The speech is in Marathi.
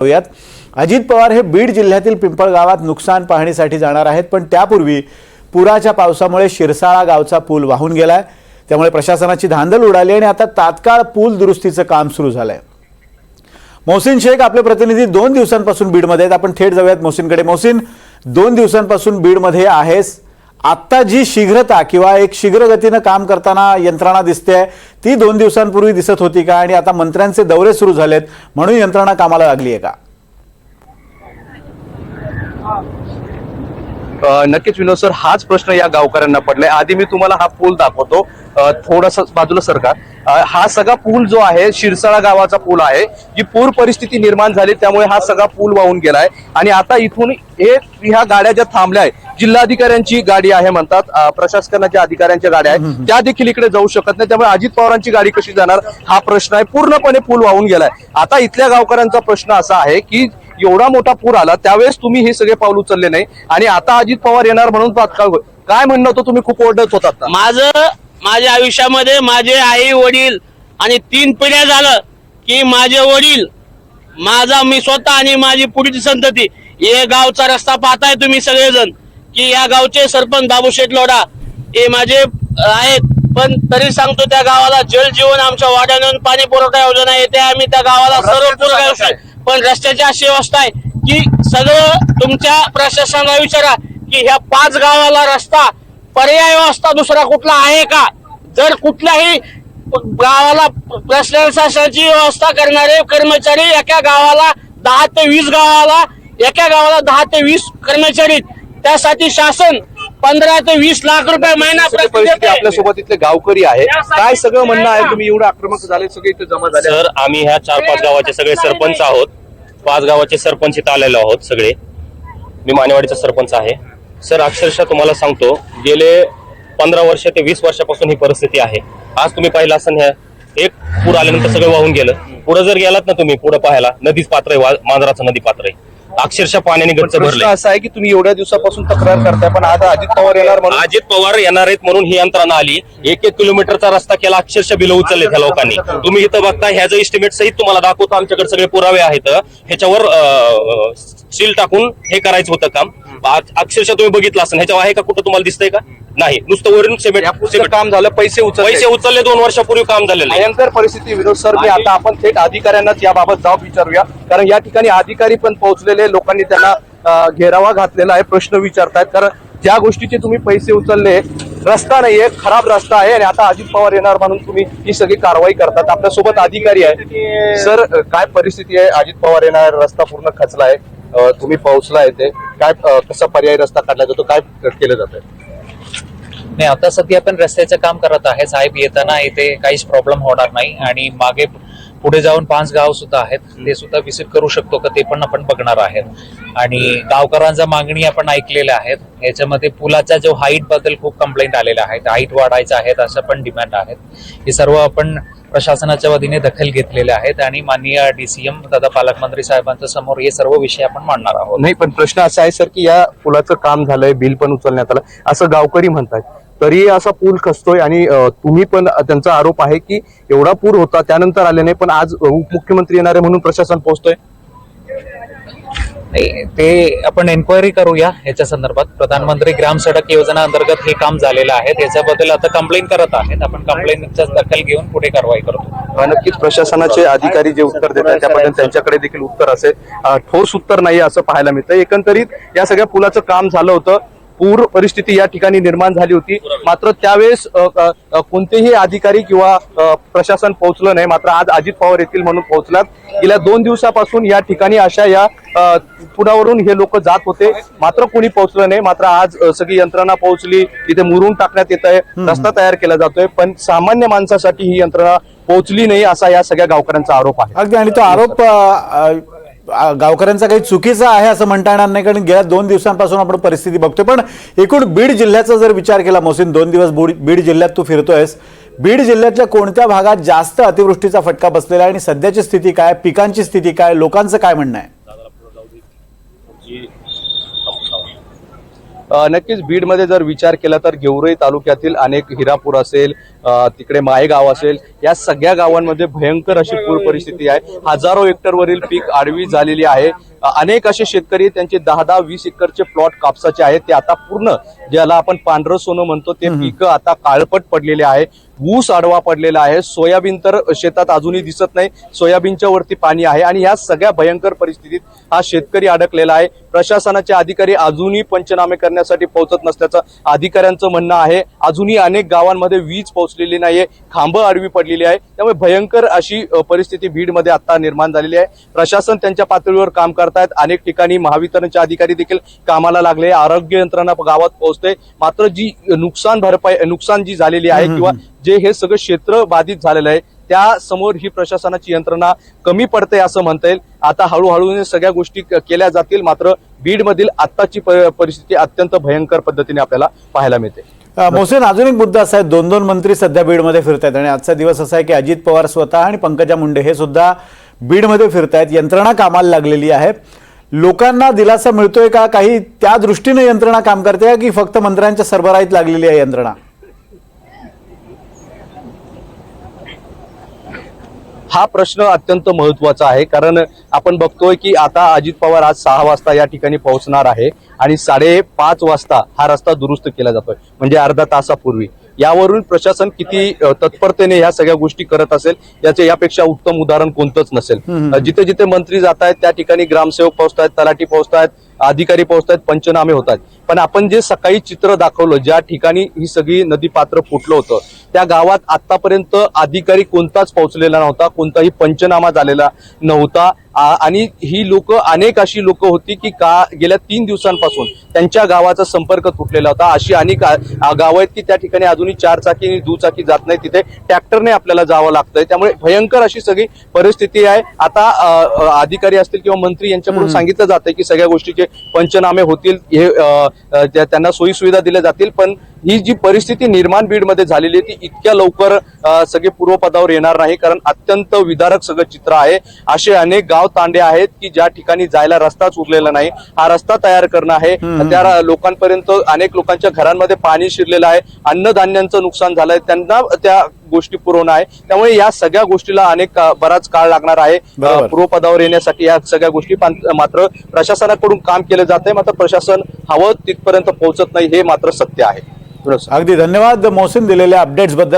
यात अजित पवार हे बीड जिल्ह्यातील पिंपळगावात नुकसान पाहणीसाठी जाणार आहेत, पण त्यापूर्वी पुराच्या पावसामुळे शिरसाळा गावचा पूल वाहून गेलाय। त्यामुळे प्रशासनाची धांदल उडाली आणि आता तात्काळ पूल दुरुस्तीचं काम सुरू झालंय। मोहसिन शेख आपले प्रतिनिधी 2 दिवसांपासून बीडमध्ये आहेत। आपण थेट जाऊयात मोहसिनकडे। मोहसिन, 2 दिवसांपासून बीडमध्ये आहेस, आता जी शीघ्रता किंवा एक शीघ्रगतीने काम करताना यंत्रणा दिसते ती 2 दिवसांपूर्वी दिसत होती का आणि आता मंत्र्यांचे दौरे सुरू झालेत म्हणून यंत्रणा कामाला लागली आहे का? नक्कीच विनोद सर, हाच प्रश्न या गावकऱ्यांना पडलाय। आधी मी तुम्हाला हा पूल दाखवतो, थोडासा बाजूला सरका। हा सगळा पूल जो आहे शिरसाळा गावाचा पूल आहे, जी पूर परिस्थिती निर्माण झाली त्यामुळे हा सगळा पूल वाहून गेलाय आणि आता इथून ह्या गाड्या ज्या थांबल्या आहेत, जिल्हाधिकाऱ्यांची गाडी आहे म्हणतात, प्रशासनाच्या अधिकाऱ्यांच्या गाड्या आहेत, त्या देखील इकडे जाऊ शकत नाही। त्यामुळे अजित पवारांची गाडी कशी जाणार हा प्रश्न आहे। पूर्णपणे पूल वाहून गेलाय। आता इथल्या गावकऱ्यांचा प्रश्न असा आहे की एवढा मोठा पूर आला त्यावेळेस तुम्ही हे सगळे पाऊल उचलले नाही आणि आता अजित पवार येणार म्हणून तात्काळ काय म्हणणं होतं? तुम्ही खूप ओरडत होतात। माझ्या आयुष्यामध्ये माझे आई वडील आणि 3 पिढ्या झालं की माझे वडील, माझा मी स्वतः आणि माझी पुढची संतती, हे गावचा रस्ता पाहताय तुम्ही सगळेजण की या गावचे सरपंच बाबूशेठ लोढा हे माझे आहेत, पण तरी सांगतो त्या गावाला जल जीवन आमच्या वाड्यानं पाणी पुरवठा योजना येते, आम्ही त्या गावाला सर्व पूर, पण रस्त्याची अशी अवस्था आहे की सगळं तुमच्या प्रशासनाला विचारा की ह्या 5 गावाला रस्ता पर्याय व्यवस्था दुसरा कुठला आहे का? जर कुठल्याही गावाला प्रशासनाची व्यवस्था करणारे कर्मचारी एका गावाला 10 ते 20 गावाला, एका गावाला 10 ते 20 कर्मचारी, त्यासाठी शासन 15 ते 20 लाख रुपये महिना परिस्थिती आपल्या सोबत इथले गावकरी आहे, काय सगळं म्हणणं आहे? तुम्ही एवढं आक्रमक झाले, सगळे इथे जमा झाले। सर, आम्ही ह्या 4-5 गावाचे सगळे सरपंच आहोत, 5 गावाचे सरपंच इथं आलेलो आहोत सगळे। मी मानेवाडीचा सरपंच आहे सर। अक्षरशः तुम्हाला सांगतो, गेले 15 वर्ष ते 20 वर्षापासून ही परिस्थिती आहे। आज तुम्ही पाहिलं असं ह्या एक पूर आल्यानंतर सगळं वाहून गेलं। पुढे जर गेलात ना तुम्ही, पुढे पाहायला नदीच पात्र आहे, मांजराचं नदी पात्र आहे, अक्षरशः पाण्याने गच्च भरले। असं आहे की तुम्ही एवढ्या दिवसापासून तक्रार करताय, पण आता अजित पवार येणार म्हणून, अजित पवार येणार आहेत म्हणून ही यंत्रणा आली। 1-1 किलोमीटरचा रस्ता केला, अक्षरशः बिल उचलले त्या लोकांनी। तुम्ही इथं बघता, ह्याचं इस्टिमेट सहित तुम्हाला दाखवतो, आमच्याकडे सगळे पुरावे आहेत। ह्याच्यावर सील टाकून हे करायचं होतं काम। अक्षरशः तुम्ही बघितलं असं, ह्याच्यावर आहे का कुठं तुम्हाला दिसतंय का? नाही, नुसतं वरून सिमेंट काम झालं, पैसे उचलले 2 वर्षापूर्वी काम झालेलं आहे। भयंकर परिस्थिती विनोद सर। मी आता आपण थेट अधिकाऱ्यांनाच याबाबत जाब विचारूया, कारण या ठिकाणी अधिकारी पण पोहोचलेले, लोकांनी त्यांना घेरावा घातलेला आहे, प्रश्न विचारतायत। कारण ज्या गोष्टीचे तुम्ही पैसे उचलले, रस्ता नाहीये, खराब रस्ता आहे आणि आता अजित पवार येणार म्हणून तुम्ही ही सगळी कारवाई करतात। आपल्या सोबत अधिकारी आहे सर, काय परिस्थिती आहे? अजित पवार येणार, रस्ता पूर्ण खचला आहे, तुम्ही पोहोचलाय ते काय, कसा पर्याय रस्ता काढला जातो, काय केलं जात आहे? नाही, आता सध्या आपण रस्त्याचं काम करत आहे साहेब। येताना इथे काहीच प्रॉब्लेम होणार नाही आणि मागे पुढे जाऊन 5 गाव सुद्धा आहेत, ते सुद्धा विजिट करू शकतो का ते पण आपण बघणार आहेत। आणि गावकऱ्यांच्या मागणी आपण ऐकलेल्या आहेत। याच्यामध्ये पुलाचा जो हाईट बद्दल खूप कंप्लेंट आलेल्या आहेत, हाईट वाढायचा आहेत असं पण डिमांड आहेत। हे सर्व आपण प्रशासनाच्या वतीने दखल घेतलेले आहेत आणि माननीय DCM तथा पालकमंत्री साहेबांच्या समोर हे सर्व विषय आपण मांडणार आहोत। नाही, पण प्रश्न असा आहे सर की या पुलाचं काम झालंय, बिल पण उचलण्यात आलं असं गावकरी म्हणतात, तरी असा पूल खचतोय आणि तुम्ही पण, त्यांचा आरोप आहे की एवढा पूर होता त्यानंतर आले नाही, पण आज उपमुख्यमंत्री येणारे म्हणून प्रशासन पोहोचतोय। नाही, ते आपण एन्क्वायरी करूया याच्या संदर्भात। प्रधानमंत्री ग्राम सडक योजना अंतर्गत हे काम झालेलं आहे, त्याच्याबद्दल आता कंप्लेंट करत आहेत, आपण कंप्लेंटचा दखल घेऊन पुढे कारवाई करतो। नक्कीच प्रशासनाचे अधिकारी जे उत्तर देतात त्याबद्दल त्यांच्याकडे देखील उत्तर असेल, ठोस उत्तर नाही असं पाहायला मिळतं। एकंदरीत या सगळ्या पुलाचं काम झालं होतं, पूर परिस्थिती या ठिकाणी निर्माण झाली होती, मात्र त्यावेळेस कोणतेही अधिकारी किंवा प्रशासन पोहोचलं नाही, मात्र आज अजित पवार येतील म्हणून पोहोचलात। गेल्या 2 दिवसापासून या ठिकाणी अशा या पुलावरून हे लोक जात होते, मात्र कोणी पोहोचलं नाही। मात्र आज सगळी यंत्रणा पोहोचली, इथे मुरुम टाकण्यात येत आहे, रस्ता तयार केला जातोय, पण सामान्य माणसासाठी ही यंत्रणा पोहोचली नाही असा या सगळ्या गावकऱ्यांचा आरोप आहे। अगदी, आणि तो आरोप गावकऱ्यांचा काही चुकीचा आहे असं म्हणता येणार नाही, कारण गेल्या 2 दिवसांपासून आपण परिस्थिती बघतोय। पण एकूण बीड जिल्ह्याचा जर विचार केला मोहसिन, 2 दिवस बीड जिल्ह्यात तू फिरतोयस, बीड जिल्ह्यातल्या कोणत्या भागात जास्त अतिवृष्टीचा फटका बसलेला आहे आणि सध्याची स्थिती काय, पिकांची स्थिती काय, लोकांचं काय म्हणणं आहे? नक्कीच बीडमध्ये जर विचार केला तर गेवराई तालुक्यातील अनेक हिरापूर असेल, तिकडे मायगाव असेल, या सगळ्या गावांमध्ये भयंकर अशी पूर परिस्थिती आहे. हजारो हेक्टरवरील पीक आडवी झालेली आहे. अनेक असे शेतकरी त्यांचे 10-20 एकरचे प्लॉट कापसाचे आहेत ते आता पूर्ण, ज्याला आपण पांढरं सोनं म्हणतो, ते पीक आता काळपट पडलेले आहे. ऊस आडवा पडलेला आहे. सोयाबीन तर शेतात अजूनही दिसत नाही. सोयाबीनच्या वरती पाणी आहे आणि या सगळ्या भयंकर परिस्थितीत हा शेतकरी अडकलेला आहे. प्रशासनाचे अधिकारी अजूनही पंचनामे करण्यासाठी पोहोचत नसल्याचं अधिकाऱ्यांचं म्हणणं आहे. अजूनही अनेक गावांमध्ये वीज पोहोचलेली नाहीये, खांबं आडवी पडलेली आहे. त्यामुळे भयंकर अशी परिस्थिती बीडमध्ये आता निर्माण झालेली आहे. प्रशासन त्यांच्या पातळीवर काम करतायत. अनेक ठिकाणी महावितरणचे अधिकारी देखील कामाला लागले. आरोग्य यंत्रणा गावात पोहोचते. मात्र जी नुकसान जी झालेली आहे किंवा जे हे सगळं क्षेत्र बाधित झालेलं आहे त्या समोर ही प्रशासनाची यंत्रणा कमी पडते असं म्हणता येईल. आता हळूहळू सगळ्या गोष्टी केल्या जातील. मात्र बीडमधील आत्ताची परिस्थिती अत्यंत भयंकर पद्धतीने आपल्याला पाहायला मिळते. मोहसिन, अजून एक मुद्दा असा आहे, 2 मंत्री सध्या बीडमध्ये फिरतायत आणि आजचा दिवस असा आहे की अजित पवार स्वतः आणि पंकजा मुंडे हे सुद्धा बीडमध्ये फिरतायत. यंत्रणा कामाला लागलेली आहे. लोकांना दिलासा मिळतोय का? काही त्या दृष्टीने यंत्रणा काम करते की फक्त मंत्र्यांच्या सरबराईत लागलेली आहे यंत्रणा? हा प्रश्न अत्यंत महत्वाचा आहे. कारण आपण बघतोय की आता अजित पवार आज 6 वाजता या ठिकाणी पोहोचणार आहे आणि 5:30 वाजता हा रस्ता दुरुस्त केला जातोय, म्हणजे अर्धा तासापूर्वी. यावरून प्रशासन किती तत्परतेने ह्या सगळ्या गोष्टी करत असेल यापेक्षा उत्तम उदाहरण कोणतंच नसेल. जिथे जिथे मंत्री जात आहेत त्या ठिकाणी ग्रामसेवक पोहोचतायत, तलाठी पोहोचतायत, अधिकारी पोहोचतायत, पंचनामे होत आहेत. पण आपण जे सकाळी चित्र दाखवलं, ज्या ठिकाणी ही सगळी नदी पात्र फुटलं होतं त्या गावात आतापर्यंत अधिकारी कोणताच पोहोचलेला नव्हता, कोणताही पंचनामा झालेला नव्हता. आणि ही लोक, अनेक अशी लोक होती की गेल्या 3 दिवसांपासून त्यांच्या गावाचा संपर्क तुटलेला होता. अशी अनेक गाव आहेत की त्या ठिकाणी अजूनही 4 चाकी आणि दुचाकी जात नाही, तिथे ट्रॅक्टरने आपल्याला जावं लागतंय. त्यामुळे भयंकर अशी सगळी परिस्थिती आहे. आता अधिकारी असतील किंवा मंत्री यांच्याकडून सांगितलं जातंय की सगळ्या गोष्टीचे पंचनामे होतील, हे त्यांना सोयी सुविधा दिल्या जातील. पण ही जी परिस्थिती निर्माण बीडमध्ये झालेली आहे ती इतक्या लवकर सगळे पूर्वपदावर येणार नाही. कारण अत्यंत विदारक सगळं चित्र आहे. असे अनेक गाव तांडे आहेत की ज्या ठिकाणी जायला रस्ताच उरलेला नाही. हा रस्ता तयार करणं आहे. त्या लोकांपर्यंत, अनेक लोकांच्या घरांमध्ये पाणी शिरलेलं आहे, अन्नधान्यांचं नुकसान झालंय, त्यांना त्या गोष्टी पुरवणं आहे. त्यामुळे या सगळ्या गोष्टीला बराच काळ लागणार आहे पूर्वपदावर येण्यासाठी. या सगळ्या गोष्टी मात्र प्रशासनाकडून काम केलं जात आहे, मात्र प्रशासन हवं तिथपर्यंत पोहोचत नाही, हे मात्र सत्य आहे. अगदी धन्यवाद मोहसिन दिलेल्या अपडेट्स बद्दल.